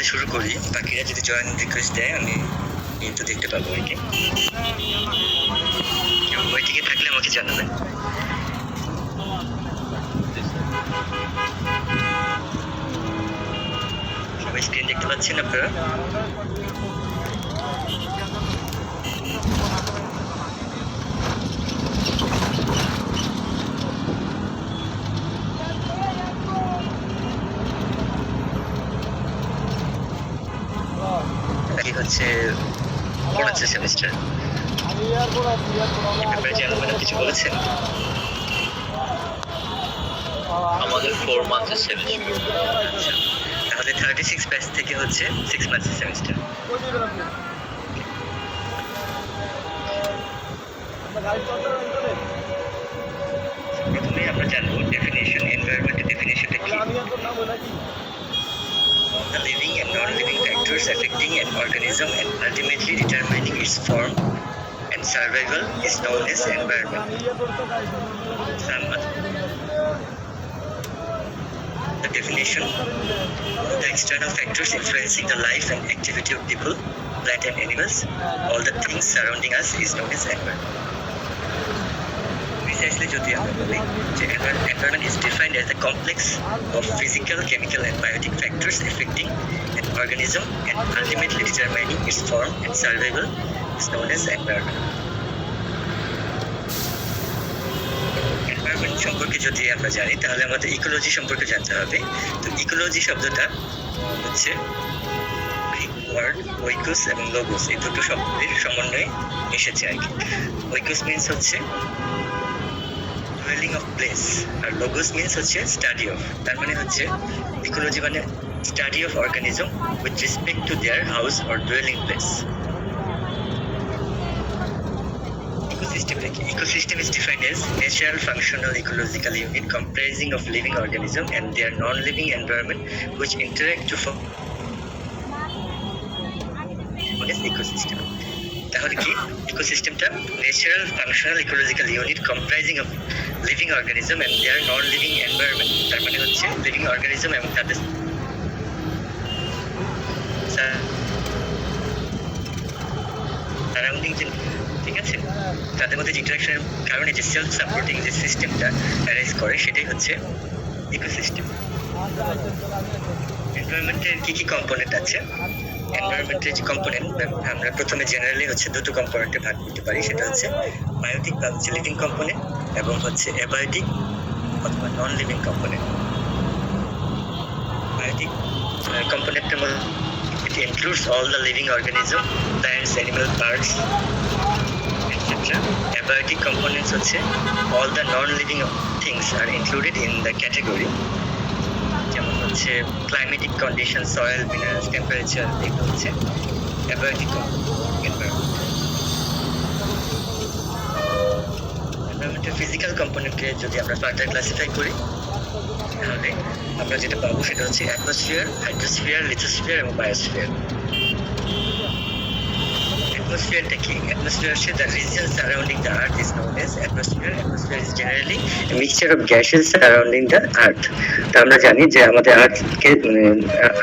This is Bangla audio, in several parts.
শুরু করি, বাকিরা যদি জয়েন রিকোয়েস্ট দেয় আমি কিন্তু দেখতে পাবো আর কি। কেউ ওয়েটিংয়ে থাকলে আমাকে জানাবেন। সবাই স্ক্রিন দেখতে পাচ্ছেন আপনারা? হচ্ছে পড়াচ্ছে সেমিস্টার ব্যাপারে জানাবেন, কিছু বলেছেন? আমাদের 4 মান্থের সেমিস্টার। আচ্ছা, তাহলে 36 ব্যাচ থেকে হচ্ছে 6 মান্থের সেমিস্টার। প্রথমে আমরা জানবো ডেফিনেশন, এনভায়রনমেন্টের ডেফিনেশনটা কি। The living and non-living factors affecting an organism and ultimately determining its form and survival is known as environment. The definition: the external factors influencing the life and activity of people, plant and animals, all the things surrounding us is known as environment. Precisely, যদি আমরা বলি যে environment is defined as a complex of physical, chemical and biotic factors affecting an organism and ultimately determining its form and survival is known as environment. Environment সম্পর্কে যদি আমরা জানি তাহলে আমাদের ইকোলজি সম্পর্কে জানতে হবে। তো ইকোলজি শব্দটা হচ্ছে গ্রিক ওয়ার্ড ওইকোস এবং লোগোস, এই দুটো শব্দের সমন্বয়ে এসেছে আর কি। ওইকোস মিন্স হচ্ছে dwelling of place আর লোগোস মিন্স হচ্ছে স্টাডি অফ। তার মানে হচ্ছে ইকোলজি মানে study of organism with respect to their house or dwelling place. Ecosystem is defined as natural functional ecological unit comprising of living organism and their non-living environment which interact to form ecosystem. তাহলে কি ইকোসিস্টেমটা natural functional ecological unit comprising of living organism and their non living environment. তার মানে হচ্ছে লিভিং অর্গানিজম এবং তাদের সারাউন্ডিং, ঠিক আছে, তাদের মধ্যে যে ইন্টারাকশনের কারণে যে সেলফ সাপোর্টিং যে সিস্টেমটা অ্যারাইজ করে সেটাই হচ্ছে ইকোসিস্টেম। এনভায়রনমেন্টের কি কি কম্পোনেন্ট আছে? এনভায়রনমেন্টের যে কম্পোনেন্ট আমরা প্রথমে জেনারেলি হচ্ছে দুটো কম্পোনেন্টে ভাগ করতে পারি, সেটা হচ্ছে বায়োটিক বা হচ্ছে লিভিং কম্পোনেন্ট এবং হচ্ছে অ্যাবায়োটিক অথবা নন লিভিং কম্পোনেন্ট। বায়োটিক কম্পোনেন্টের মধ্যে it includes all the living organism, plants, animal, birds, etc. Abiotic components হচ্ছে all the non-living things are included in the category, যেমন হচ্ছে climatic conditions, soil, minerals, temperature, এগুলো হচ্ছে abiotic environment. Environmental physical componentকে যদি আমরা ফার্দার ক্লাসিফাই করি তাহলে আমরা যেটা পাবো সেটা হচ্ছে অ্যাটমসফিয়ার, হাইড্রোস্ফিয়ার, লিথোস্ফিয়ার এবং বায়োস্ফিয়ার। অ্যাটমসফিয়ারটা কি? অ্যাটমসফিয়ার হচ্ছে the region surrounding the earth is known as atmosphere. Atmosphere is generally A mixture of gases surrounding the earth. তো আমরা জানি যে আমাদের আর্থকে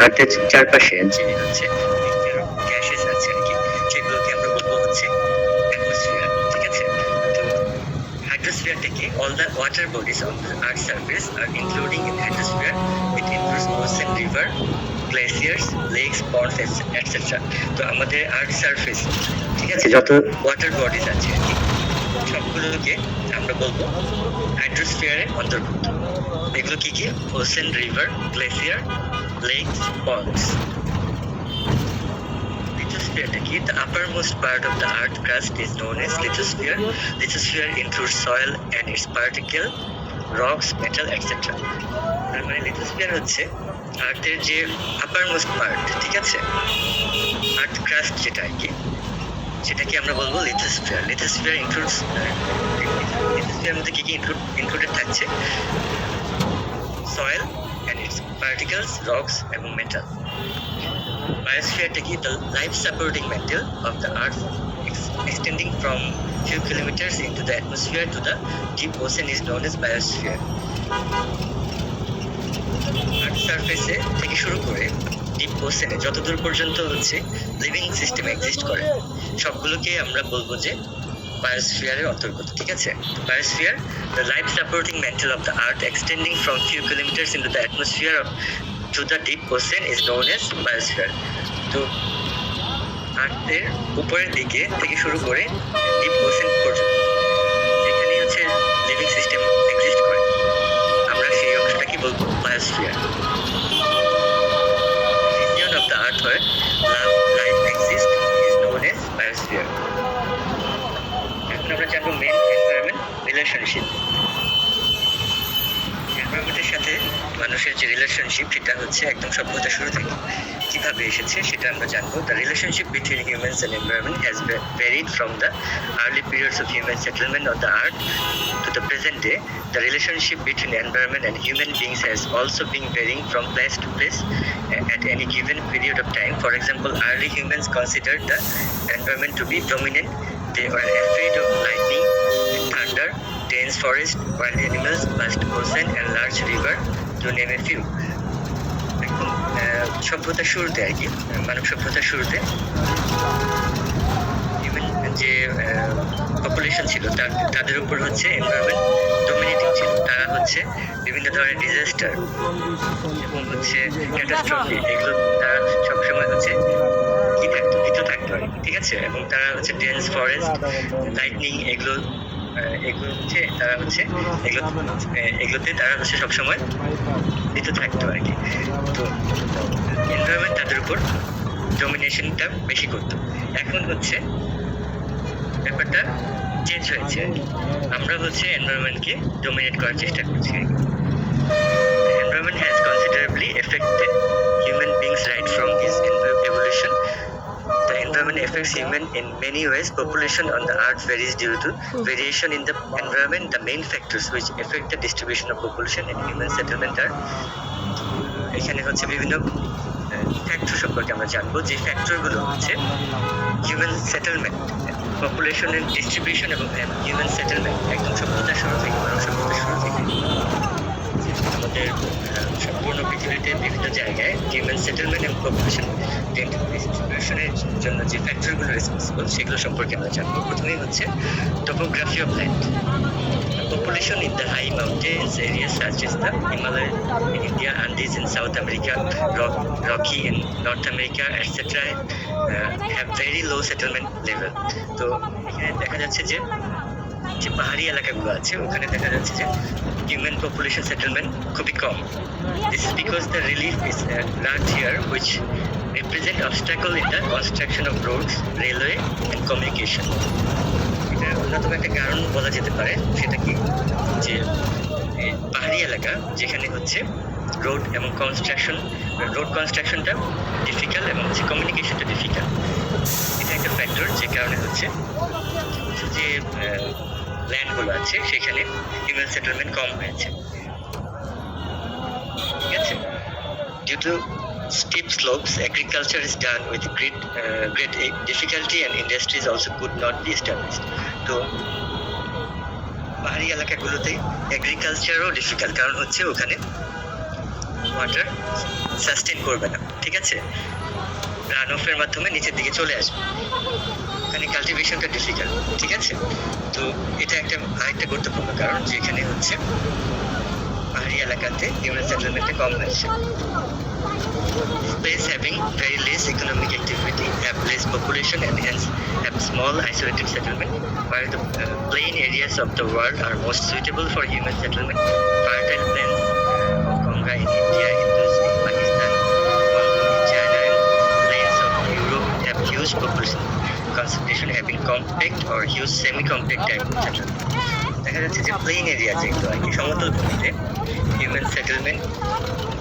আর্থের চারপাশে যে হচ্ছে মিক্সচার অফ গ্যাসেস আছে আর কি, সেগুলোকে আমরা বলবো হচ্ছে অ্যাটমসফিয়ার, ঠিক আছে। তো hydrosphere take all the water bodies on the earth's surface are including in hydrosphere. It includes ocean, river, glaciers, lakes, ponds, etc. তো আমাদের আর্থ সারফেস, ঠিক আছে, যত ওয়াটার বডিজ আছে সবগুলোকে আমরা বলবো হাইড্রোস্ফিয়ারের অন্তর্ভুক্ত। এগুলো কি কি? Ocean, river, glacier, lakes, ponds. Lithosphere, the uppermost part of the earth crust is known as lithosphere. Lithosphere includes soil and its particle, rocks, metal, etc. তার মানে লিথোস্ফিয়ার হচ্ছে আর্থের যে আপারমোস্ট পার্ট, ঠিক আছে, আর্থ ক্রাস্ট যেটা আর কি, সেটাকে আমরা বলবো লিথোস্ফিয়ার। লিথোস্ফিয়ার ইনক্লুডস, লিথোস্ফিয়ার মধ্যে কি কি ইনক্লুডেড থাকছে? Soil and its particles, rocks এবং metal. Biosphere is the life-supporting mantle of the Earth, extending from few kilometers into the atmosphere to the deep ocean is known as biosphere. Earth surface থেকে শুরু করে ডিপ ওশেনে যতদূর পর্যন্ত হচ্ছে লিভিং সিস্টেম এক্সিস্ট করে সবগুলোকে আমরা বলবো যে বায়োস্ফিয়ারের অন্তর্গত। ঠিক আছে, biosphere the life supporting men tell of the earth extending from few kilometres into the atmosphere to the deep ocean is known as biosphere. তো আর্থের উপরের দিকে থেকে শুরু করে ডিপ ওশেন পর্যন্ত যেখানে হচ্ছে লিভিং সিস্টেম এক্সিস্ট করে আমরা সেই অংশটাকে বলবো biosphere. Region of the earth where life exists is known as biosphere. এখন আমরা জানবো মেন এনভায়রনমেন্ট রিলেশনশিপ। এনভায়রনমেন্টের সাথে মানুষের যে রিলেশনশিপ সেটা হচ্ছে একদম সভ্যতার শুরু থেকে কিভাবে এসেছে সেটা আমরা জানবো। The relationship between humans and environment has varied from the early periods of human settlement on the earth to the present day. The relationship between environment and human beings has also been varying from place to place at any given period of time. For example, early humans considered the environment to be dominant. They were afraid of lightning and thunder, dense forest, wild animals, vast ocean and large river, to name a few. এখন সভ্যতার শুরুতে আর কি মানব সভ্যতার শুরুতে যে পপুলেশন ছিল তাদের উপর হচ্ছে এনভায়রনমেন্ট ডমিনেটিং ছিল। তারা হচ্ছে বিভিন্ন ধরনের ডিজাস্টার এবং হচ্ছে ক্যাটাস্ট্রফি এগুলো তারা সবসময় হচ্ছে ভীত থাকতো আর ঠিক আছে। এবং তারা হচ্ছে ডেন্স ফরেস্ট, লাইটনিং এগুলো হচ্ছে তারা হচ্ছে এগুলোতে তারা হচ্ছে সবসময় ভীত থাকতো আর কি। তো এনভায়রনমেন্ট তাদের উপর ডমিনেশনটা বেশি করতো। এখন হচ্ছে ব্যাপারটা চেঞ্জ হয়েছে, আমরা হচ্ছে এনভায়রনমেন্টকে ডমিনেট করার চেষ্টা করছি। Environment has considerably affected human beings right from his evolution. The environment affects human in many ways. Population on the earth varies due to variation in the environment. The main factors which affect the distribution of population and human settlement are এখানে হচ্ছে বিভিন্ন ফ্যাক্টর সম্পর্কে আমরা জানবো। যে ফ্যাক্টরগুলো হচ্ছে হিউম্যান সেটেলমেন্ট, পপুলেশনের ডিস্ট্রিবিউশন এবং হিউম্যান সেটেলমেন্ট একদম সভ্যতার শুরু থেকে মানব সভ্যতার শুরু থেকে আমাদের সম্পূর্ণ পৃথিবীতে বিভিন্ন জায়গায় হিউম্যান সেটেলমেন্ট এবং পপুলেশন ডিস্ট্রিবিউশনের জন্য যে ফ্যাক্টরগুলো রেসপন্সিবল সেগুলো সম্পর্কে আমরা জানবো। প্রথমেই হচ্ছে topography of land. Population in the high mountains areas such as the Himalaya in India, Andes in South America, Rocky in North America, etc. Have very low settlement level. তো এখানে দেখা যাচ্ছে যে পাহাড়ি এলাকাগুলো আছে ওখানে দেখা যাচ্ছে যে হিউম্যান পপুলেশন সেটেলমেন্ট খুবই কম। This is because the relief is large here which represent obstacle in the construction of roads, railway and communication. অন্যতম একটা কারণ বলা যেতে পারে সেটা কি যে পাহাড়ি এলাকা যেখানে হচ্ছে রোড কনস্ট্রাকশনটা ডিফিকাল্ট এবং হচ্ছে কমিউনিকেশনটা ডিফিকাল্ট। এটা একটা ফ্যাক্টর যে কারণে হচ্ছে যে ল্যান্ডগুলো আছে সেখানে হিউম্যান সেটেলমেন্ট কম হয়েছে। ঠিক আছে, due to steep slopes, agriculture is done with great difficulty and industries also could not be established. তো পাহাড়ি এলাকাগুলোতে এগ্রিকালচারও ডিফিকাল্ট, কারণ হচ্ছে ওখানে ওয়াটার সাস্টেন করবে না। ঠিক আছে, রান অফের মাধ্যমে নিচের দিকে চলে আসবে, ওখানে কাল্টিভেশনটা ডিফিকাল্ট। ঠিক আছে, তো এটা আরেকটা গুরুত্বপূর্ণ কারণ যেখানে হচ্ছে পাহাড়ি এলাকাতে হিউম্যান সেটেলমেন্টটা কম হয়েছে। Place having very less economic activity, have less population and hence have small isolated settlement, while the plain areas of the world are most suitable for human settlement. Fertile plains of Ganga in India, Indus in Pakistan, Congo in China and plains of Europe have huge population concentration having compact or huge semi-compact type of settlement. দেখা যাচ্ছে যে প্লেন এরিয়া যেগুলো আর কি সমতল ভূমিতে হিউম্যান সেটেলমেন্ট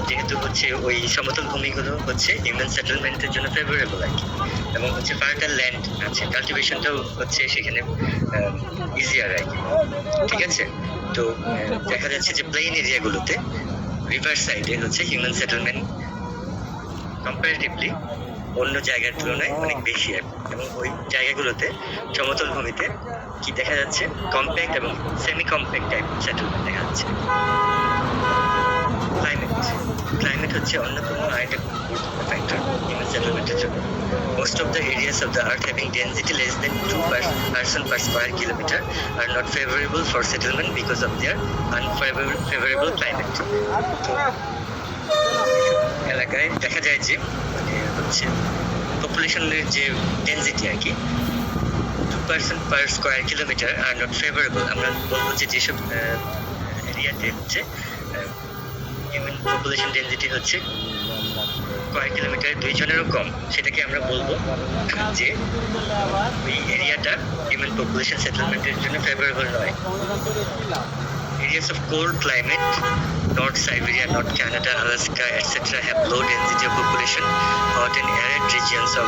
যেহেতু হচ্ছে ওই সমতল ভূমিগুলো হচ্ছে হিউম্যান সেটেলমেন্টের জন্য ফেভারেবল আর কি, এবং হচ্ছে ফার্টাইল ল্যান্ড আছে, কাল্টিভেশনটাও হচ্ছে সেখানে ইজিয়ার আর কি। ঠিক আছে, তো দেখা যাচ্ছে যে প্লেন এরিয়াগুলোতে রিভার সাইডে হচ্ছে হিউম্যান সেটেলমেন্ট কম্পারেটিভলি অন্য জায়গার তুলনায় অনেক বেশি আর কি, এবং ওই জায়গাগুলোতে সমতল ভূমিতে কি দেখা যাচ্ছে কম্প্যাক্ট এবং সেমি কম্প্যাক্ট টাইপ সেটেলমেন্ট দেখা যাচ্ছে। ক্লাইমেট হচ্ছে অন্যতম আরেকটা গুরুত্বপূর্ণ ফ্যাক্টর হিউম্যান সেটেলমেন্টের জন্য। Most of the areas of the earth having density less than 2 person per square kilometer are not favorable for settlement because of their unfavorable climate. তো এলাকায় দেখা যায় যে হচ্ছে পপুলেশনের যে ডেন্সিটি আর কি 2 person per square kilometer are not favorable. আমরা বলবো যে যেসব এরিয়াতে হচ্ছে হিউম্যান পপুলেশন ডেন্সিটি হচ্ছে কয়েক কিলোমিটার 2 জনেরও কম, সেটাকে আমরা বলবো যে ওই এরিয়াটা হিউম্যান পপুলেশন সেটেলমেন্টের জন্য ফেভারেবল নয়। Areas of cold climate, North Siberia, North Canada, Alaska, etc. have low density of population. Hot and arid regions of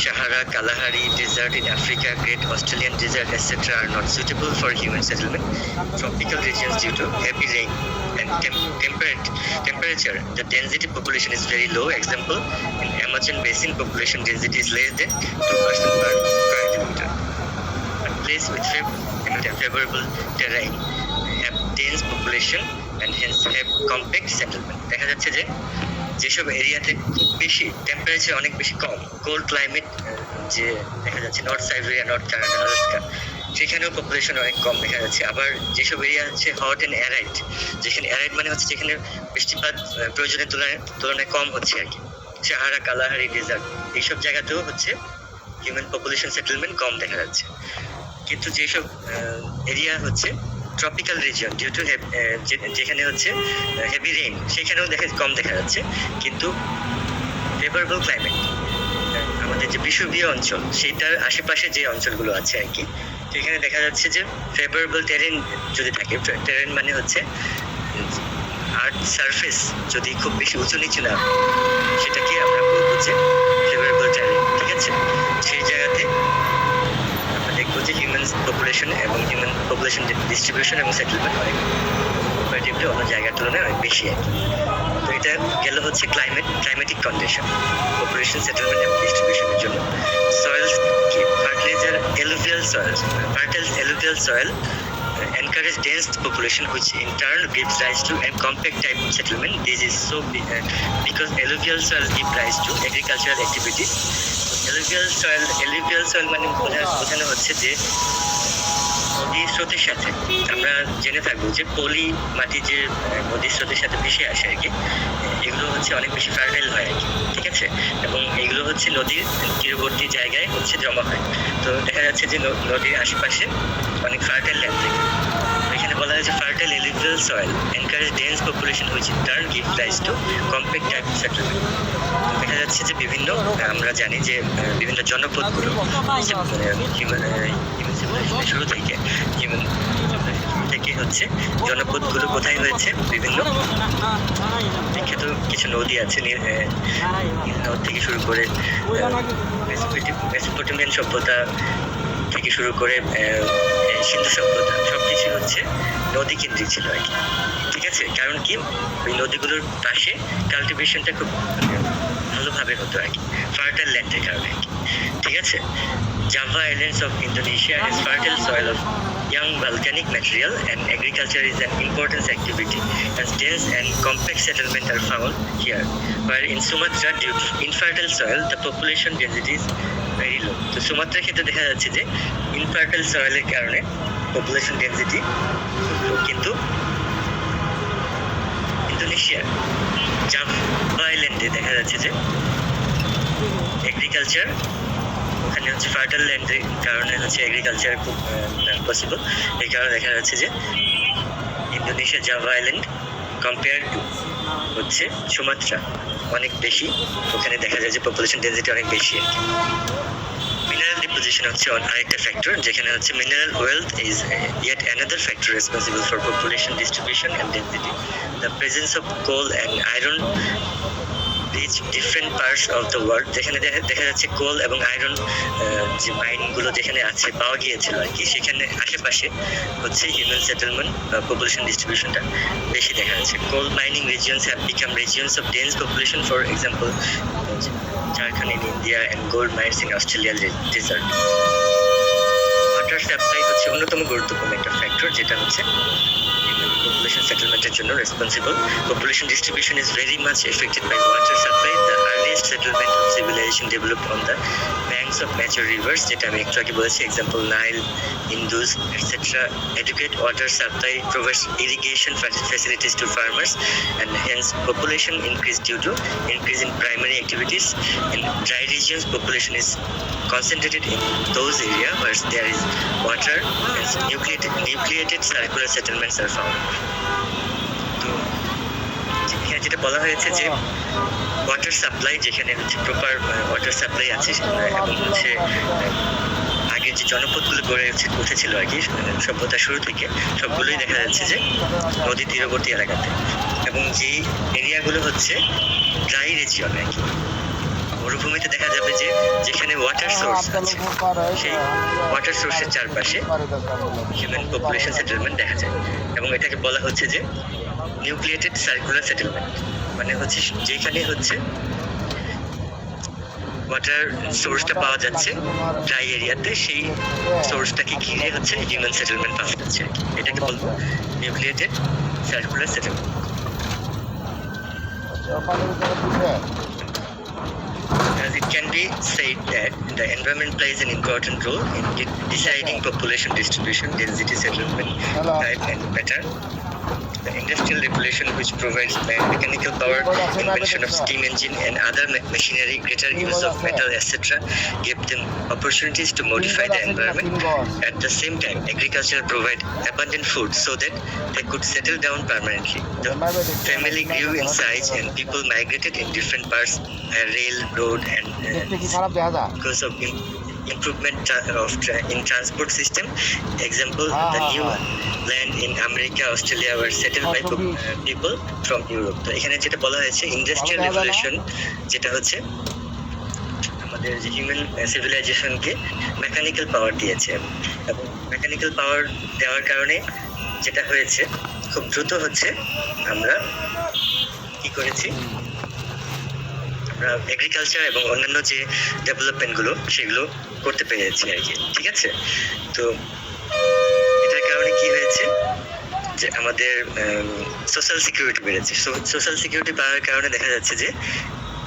Sahara, Kalahari Desert in Africa, Great Australian Desert, etc. are not suitable for human settlement. Tropical regions due to heavy rain and temperature, the density population is very low. Example, in Amazon basin, population density is less than 2% per square kilometer. A place with favorable terrain have dense population and hence have compact settlement. দেখা যাচ্ছে যে যেসব এরিয়াতে খুব বেশি টেম্পারেচার অনেক বেশি কম, কোল্ড ক্লাইমেট, যে দেখা যাচ্ছে north Siberia, north Canada, Alaska, সেখানেও পপুলেশন অনেক কম দেখা যাচ্ছে। আবার যেসব এরিয়া হচ্ছে হট অ্যান্ড অ্যারাইড, যেখানে অ্যারাইড মানে হচ্ছে যেখানে বৃষ্টিপাত প্রয়োজনের তুলনায় কম হচ্ছে আর কি, সাহারা, কালাহারি ডেজার্ট, এইসব জায়গাতেও হচ্ছে হিউম্যান পপুলেশন সেটেলমেন্ট কম দেখা যাচ্ছে। কিন্তু যেসব এরিয়া হচ্ছে ট্রপিক্যাল রিজিয়ন ডিউ টু যেখানে হচ্ছে হেভি রেইন, সেখানেও কম দেখা যাচ্ছে। কিন্তু ফেভারেবল ক্লাইমেট, আমাদের যে বিষুবীয় অঞ্চল সেটার আশেপাশে যে অঞ্চলগুলো আছে আর কি, সেখানে দেখা যাচ্ছে যে ফেভারেবল টেরেন যদি থাকে, টেরেন মানে হচ্ছে আর্থ সারফেস যদি খুব বেশি উঁচু নিচু না, সেটাকে আমরা বলবো যে ফেভারেবল টেরেন, ঠিক আছে। সেই জায়গাতে আমরা দেখবো যে হিউম্যান পপুলেশন এবং হিউম্যান পপুলেশন ডিস্ট্রিবিউশন এবং সেটেলমেন্ট অনেক কম্পারেটিভলি অন্য জায়গার তুলনায় অনেক বেশি আর কি। তো এটা গেল হচ্ছে ক্লাইমেটিক কন্ডিশন পপুলেশন সেটেলমেন্ট এবং ডিস্ট্রিবিউশনের জন্য। সয়েলস কি fertiliser, fertile alluvial soil encourage dense population, which in turn gives rise to a compact type settlement. This is so because alluvial soil give rise to agricultural activities. alluvial soil মানে বোঝানো হচ্ছে যে নদী স্রোতের সাথে, আমরা জেনে থাকবো যে পলি মাটি যে নদীর স্রোতের সাথে ভেসে আসে আর কি, এগুলো হচ্ছে অনেক বেশি ফার্টাইল হয় আর কি, ঠিক আছে। এবং এগুলো হচ্ছে নদীর তীরবর্তী জায়গায় হচ্ছে জমা হয়। তো দেখা যাচ্ছে যে নদীর আশেপাশে অনেক ফার্টাইল ল্যান্ড থাকে। এখানে বলা হয়েছে fertile alluvial soil encourage dense population which in turn give rise to compact type settlement. দেখা যাচ্ছে যে আমরা জানি যে বিভিন্ন জনপদগুলো শুরু থেকে হচ্ছে জনপদগুলো কোথায় হয়েছে, বিভিন্ন বিখ্যাত কিছু নদী আছে, নদ থেকে শুরু করে মেসোপটেমিয়ান সভ্যতা থেকে শুরু করে সিন্ধু সভ্যতা, সবকিছু হচ্ছে নদী কেন্দ্রিক ছিল আর কি, ঠিক আছে। কারণ কি, ওই নদীগুলোর পাশে কাল্টিভেশনটা খুব ভালোভাবে হতো আর কি, ফার্টাইল ল্যান্ডের কারণে আর কি, ঠিক আছে। Java Islands of Indonesia has fertile soil of young volcanic material, and agriculture is an important activity as dense and compact settlement are found here. While in Sumatra, due to infertile soil, the population density is very low. তো সুমাত্রার ক্ষেত্রে দেখা যাচ্ছে যে ইনফার্টাইল সয়েলের কারণে পপুলেশন ডেন্সিটি খুব লো, কিন্তু ইন্দোনেশিয়ার জাভা আইল্যান্ডে দেখা যাচ্ছে যে এগ্রিকালচার, ওখানে হচ্ছে ফার্টাইল ল্যান্ডের কারণে হচ্ছে এগ্রিকালচার খুব পসিবল। এই কারণে দেখা যাচ্ছে যে Indonesia Java island compare to হচ্ছে সুমাত্রা অনেক বেশি, ওখানে দেখা যায় যে পপুলেশন ডেন্সিটি অনেক বেশি আর কি। মিনারেল ডিপোজিশন হচ্ছে আরেকটা ফ্যাক্টর, যেখানে হচ্ছে mineral wealth is yet another factor responsible for population distribution and density. The presence of coal and iron reach different parts of the world. যেখানে দেখা যাচ্ছে কোল এবং আয়রন যে মাইনগুলো যেখানে আছে পাওয়া গিয়েছিল আর কি, সেখানে আশেপাশে হচ্ছে হিউম্যান সেটেলমেন্ট বা পপুলেশন ডিস্ট্রিবিউশনটা বেশি দেখা যাচ্ছে। Coal mining regions have become regions of dense population, for example Jharkhand in India and gold mines in Australian desert. Water water supply হচ্ছে অন্যতম গুরুত্বপূর্ণ একটা ফ্যাক্টর, যেটা হচ্ছে population settlemenটের জন্য responsible. Population distribution is very much affected by water supply. The earliest settlement of civilization developed on the banks of major rivers, যেটা আমি একটু আগে বলেছি, example Nile, Indus, etc. Adequate water supply provides irrigation facilities to farmers, and hence population increase due to increase in primary activities. In dry regions, population is concentrated in those areas where there is water, and nucleated circular settlements are found. তো এখানে যেটা বলা হয়েছে যে ওয়াটার সাপ্লাই, যেখানে হচ্ছে প্রপার ওয়াটার সাপ্লাই আছে, এবং হচ্ছে আগের যে জনপদগুলো গড়ে উঠেছিল আর কি সভ্যতার শুরু থেকে, সবগুলোই দেখা যাচ্ছে যে নদী তীরবর্তী এলাকাতে, এবং যেই এরিয়াগুলো হচ্ছে ড্রাই রিজিয়ন আর কি, মরুভূমিতে দেখা যাবে যে যেখানে ওয়াটার সোর্স আছে সেই ওয়াটার সোর্সের চারপাশে হিউম্যান পপুলেশন সেটেলমেন্ট দেখা যায়, এবং এটাকে বলা হচ্ছে যে নিউক্লিয়েটেড সার্কুলার সেটেলমেন্ট। মানে হচ্ছে যেখানে হচ্ছে ওয়াটার সোর্সটা পাওয়া যাচ্ছে ড্রাই এরিয়াতে, সেই সোর্সটাকে ঘিরে হচ্ছে হিউম্যান সেটেলমেন্ট পাওয়া যাচ্ছে, এটাকে বলবো nucleated circular settlement. As it can be said that the environment plays an important role in deciding population distribution, density, settlement type and pattern. The industrial revolution, which provides mechanical power, invention of steam engine and other machinery, greater use of metal, etc., gave them opportunities to modify the environment. At the same time, agriculture provided abundant food so that they could settle down permanently. The family grew in size and people migrated in different parts, rail, road, and because of improvement in transport system. Example, the new land in America, Australia were settled by people from Europe. তো এখানে যেটা বলা হয়েছে ইন্ডাস্ট্রিয়াল রেভলিউশন, যেটা হচ্ছে আমাদের যে হিউম্যান সিভিলাইজেশনকে মেকানিক্যাল পাওয়ার দিয়েছে, এবং মেকানিক্যাল পাওয়ার দেওয়ার কারণে যেটা হয়েছে খুব দ্রুত হচ্ছে আমরা কি করেছি, আমরা এগ্রিকালচার এবং অন্যান্য যে ডেভেলপমেন্টগুলো সেগুলো করতে পেরেছি আর কি, ঠিক আছে। তো এটার কারণে কি হয়েছে যে আমাদের সোশ্যাল সিকিউরিটি বেড়েছে। সোশ্যাল সিকিউরিটি পাওয়ার কারণে দেখা যাচ্ছে যে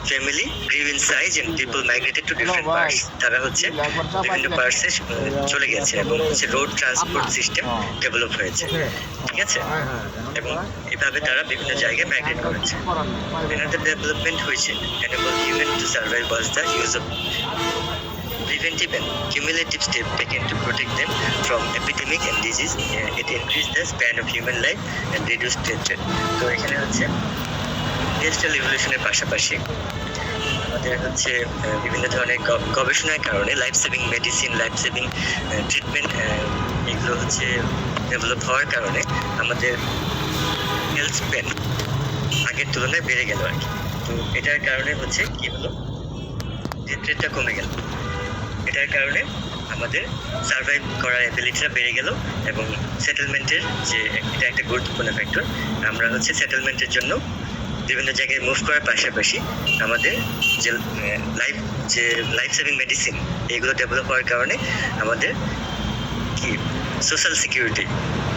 family grieve in size and people migrated to different parts, তারা হচ্ছে বিভিন্ন পার্টসে চলে গেছে, এবং হচ্ছে রোড ট্রান্সপোর্ট সিস্টেম ডেভেলপ হয়েছে, ঠিক আছে, এবং এভাবে তারা বিভিন্ন জায়গায় মাইগ্রেট করেছে। Another development which enabled human to survive was the use of preventive and cumulative steps taken to protect them from epidemic and disease. It increased the span of human life and reduced death rate. তো এখানে হচ্ছে ইন্ডাস্ট্রিয়াল রিভলিউশনের পাশাপাশি আমাদের হচ্ছে বিভিন্ন ধরনের গবেষণার কারণে life saving medicine, life saving treatment, এগুলো হচ্ছে ডেভেলপ হওয়ার কারণে আমাদের হেলথ স্প্যান আগের তুলনায় বেড়ে গেল আর কি। তো এটার কারণে হচ্ছে কি হলো, ডেথ রেটটা কমে গেল। এটার কারণে আমাদের সার্ভাইভ করার অ্যাবিলিটিটা বেড়ে গেল, এবং সেটেলমেন্টের যে এটা একটা গুরুত্বপূর্ণ ফ্যাক্টর। আমরা হচ্ছে সেটেলমেন্টের জন্য বিভিন্ন জায়গায় মুভ করার পাশাপাশি আমাদের যে লাইফ সেভিং মেডিসিন এগুলো ডেভেলপ হওয়ার কারণে আমাদের কি সোশ্যাল সিকিউরিটি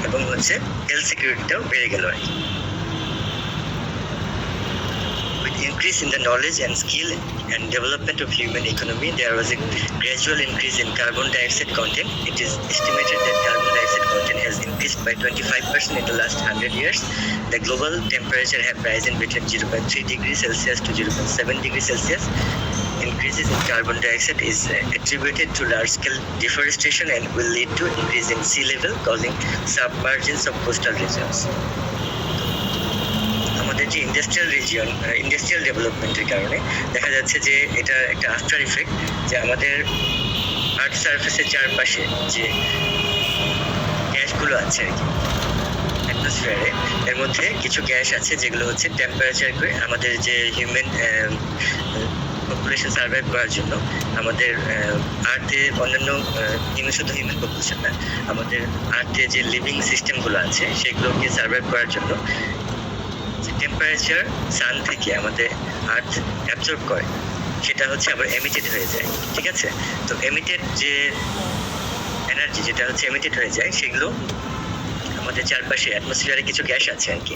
এবং হচ্ছে হেলথ সিকিউরিটিটাও বেড়ে গেল আর কি। With increase in the knowledge and skill and development of human economy, there was a gradual increase in carbon dioxide content. It is estimated that carbon dioxide content has increased by 25% in the last 100 years. The global temperature have risen between 0.3 degrees Celsius to 0.7 degrees Celsius. Increases in carbon dioxide is attributed to large-scale deforestation and will lead to increase in sea level, causing submergence of coastal regions. আমাদের যে ইন্ডাস্ট্রিয়াল ডেভেলপমেন্টের কারণে দেখা যাচ্ছে যে এটা একটা আফটার ইফেক্ট, যে আমাদের আর্থ সারফেসের চারপাশে যে গ্যাসগুলো আছে আর কি অ্যাটমসফিয়ারে, এর মধ্যে কিছু গ্যাস আছে যেগুলো হচ্ছে টেম্পারেচার করে আমাদের যে হিউম্যান পপুলেশন সার্ভাইভ করার জন্য আমাদের আর্থে অন্যান্য শুধু হিউম্যান পপুলেশন না, আমাদের আর্থে যে লিভিং সিস্টেমগুলো আছে সেগুলোকে সার্ভাইভ করার জন্য টেম্পারেচার সান থেকে আমাদের আর্থ অ্যাবজর্ব করে, সেটা হচ্ছে আবার এমিটেড হয়ে যায়, ঠিক আছে। তো এমিটেড যে এনার্জি যেটা হচ্ছে এমিটেড হয়ে যায়, সেগুলো আমাদের চারপাশে অ্যাটমসফিয়ারে কিছু গ্যাস আছে আর কি,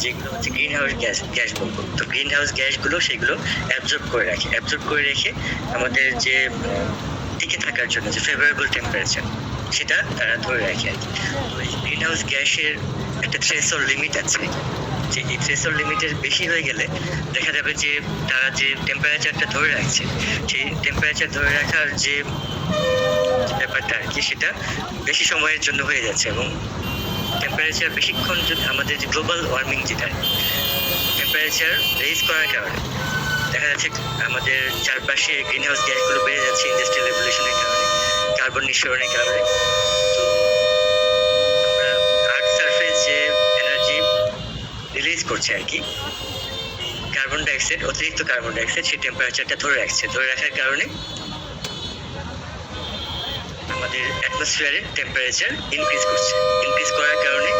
যেগুলো হচ্ছে গ্রিন হাউস গ্যাস বলবো। তো গ্রিন হাউস গ্যাসগুলো সেগুলো অ্যাবজর্ব করে রেখে আমাদের যে টিকে থাকার জন্য যে ফেভারেবল টেম্পারেচার, সেটা তারা ধরে রাখে আর কি। তো এই গ্রিন হাউস গ্যাসের একটা থ্রেশহোল্ড লিমিট আছে, যে এই থ্রেশহোল্ড লিমিটের বেশি হয়ে গেলে দেখা যাবে যে তারা যে টেম্পারেচারটা ধরে রাখছে, সেই টেম্পারেচার ধরে রাখার যে ব্যাপারটা আর কি, সেটা বেশি সময়ের জন্য হয়ে যাচ্ছে। এবং টেম্পারেচার বেশিক্ষণ যদি আমাদের যে গ্লোবাল ওয়ার্মিং, যেটা টেম্পারেচার রেজ করার কারণে দেখা যাচ্ছে আমাদের চারপাশে গ্রিন হাউস গ্যাসগুলো বেড়ে যাচ্ছে ইন্ডাস্ট্রিয়াল রেভলিউশনের কারণে, কার্বন নিঃসরণের কারণে। তো আমরা আর্থ সারফেস যে এনার্জি রিলিজ করছে আর কি, কার্বন ডাইঅক্সাইড, অতিরিক্ত কার্বন ডাইঅক্সাইড, সেই টেম্পারেচারটা ধরে রাখার কারণে আমাদের অ্যাটমসফিয়ারের টেম্পারেচার ইনক্রিজ করার কারণে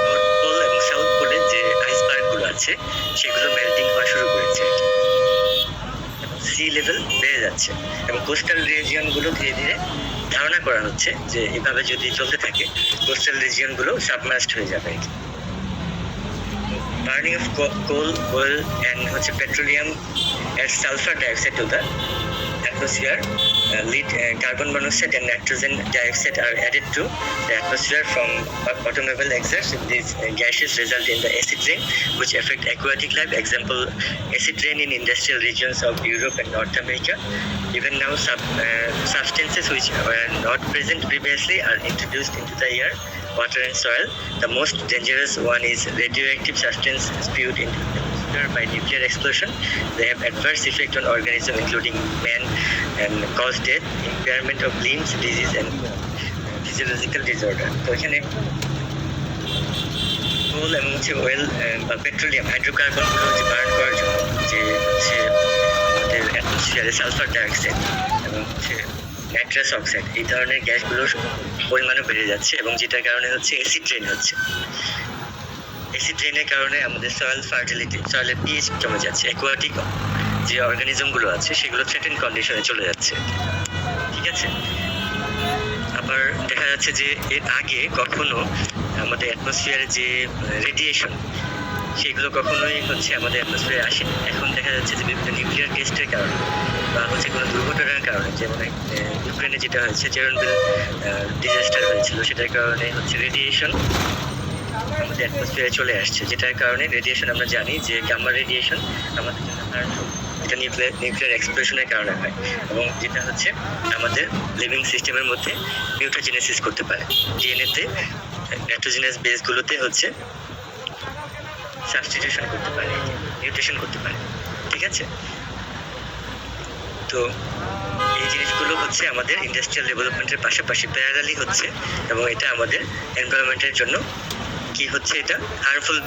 নর্থ পোল এবং সাউথ পোলে যে আইসবার্গগুলো আছে সেগুলো মেল্টিং হওয়া শুরু করেছে, সি লেভেল বেড়ে যাচ্ছে। এবং কোস্টাল রিজিয়নগুলো ধীরে ধীরে ধারণা করা হচ্ছে যে এভাবে যদি চলতে থাকে কোস্টাল রিজিয়নগুলো সাবমার্জড হয়ে যাবে। Burning of coal, oil and হচ্ছে petroleum add sulphur dioxide to the atmosphere, lead carbon monoxide and nitrogen dioxide are added to the atmosphere from automobile exhaust. These gases result in the acid rain, which affect aquatic life. Example, acid rain in industrial regions of Europe and North America. Even now, substances which were not present previously are introduced into the air, water and soil. The most dangerous one is radioactive substance spewed into the atmosphere by nuclear explosion. They have adverse effect on organisms including man and cause death, impairment of limbs, disease and physiological disorder. তো এখানে কোল এবং হচ্ছে অয়েল বা পেট্রোলিয়াম, হাইড্রোকার্বনগুলো হচ্ছে বার্ন করার জন্য যে হচ্ছে আমাদের অ্যাটমসফিয়ারে সালফার ডাইঅক্সাইড এবং হচ্ছে নাইট্রাস অক্সাইড, এই ধরনের গ্যাসগুলোর পরিমাণও বেড়ে যাচ্ছে, এবং যেটার কারণে হচ্ছে অ্যাসিড রেন হচ্ছে। অ্যাসিড রেনের কারণে আমাদের সয়েল ফার্টিলিটি, সয়েলের পিএইচ কমে যাচ্ছে, অ্যাকোয়াটিক যে অর্গানিজমগুলো আছে সেগুলো থ্রেটেন কন্ডিশনে চলে যাচ্ছে। ঠিক আছে, আবার দেখা যাচ্ছে যে এর আগে কখনো আমাদের অ্যাটমসফিয়ারে যে রেডিয়েশন, সেগুলো কখনোই হচ্ছে আমাদের অ্যাটমসফিয়ারে আসেনি। এখন দেখা যাচ্ছে যে বিভিন্ন নিউক্লিয়ার টেস্টের কারণে বা হচ্ছে কোনো দুর্ঘটনার কারণে, যেমন ইউক্রেনে যেটা হয়েছে, চেরনোবিল ডিজাস্টার হয়েছিল, সেটার কারণে হচ্ছে রেডিয়েশন আমাদের অ্যাটমসফিয়ারে চলে আসছে, যেটার কারণে রেডিয়েশন আমরা জানি যে গাম্মা রেডিয়েশন আমাদের জন্য হার্মফুল, এটা নিউক্লিয়ার এক্সপ্লোশনের কারণে হয়, এবং যেটা হচ্ছে আমাদের লিভিং সিস্টেমের মধ্যে মিউটাজেনেসিস করতে পারে, ডিএনএতে নাইট্রোজেনাস বেসগুলোতে হচ্ছে সাবস্টিটিউশন করতে পারে, মিউটেশন করতে পারে। ঠিক আছে, তো এই জিনিসগুলো হচ্ছে আমাদের ইন্ডাস্ট্রিয়াল ডেভেলপমেন্টের পাশাপাশি প্যারালালি হচ্ছে, এবং এটা আমাদের এনভায়রনমেন্টের জন্য কি হচ্ছে, এটা হার্মফুল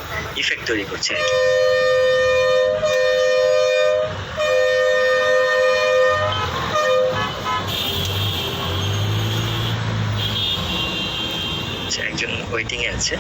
ইফেক্ট তৈরি করছে আর কি। একজন ওয়েটিং এ আছে।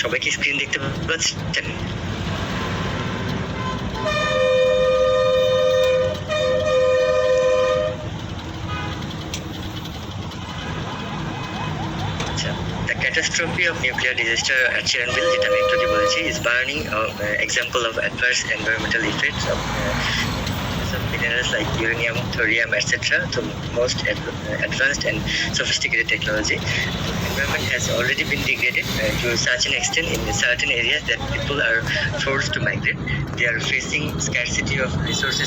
সবাই কি স্ক্রিন দেখতে পাচ্ছেন? The catastrophe of nuclear disaster at Chernobyl, যেটা আমি একটু বলেছি, is burning example of adverse environmental effects of minerals like uranium, thorium, etc. to most advanced and sophisticated technology. The environment has already been degraded to such an extent in certain areas that people are forced to migrate. They are facing scarcity of resources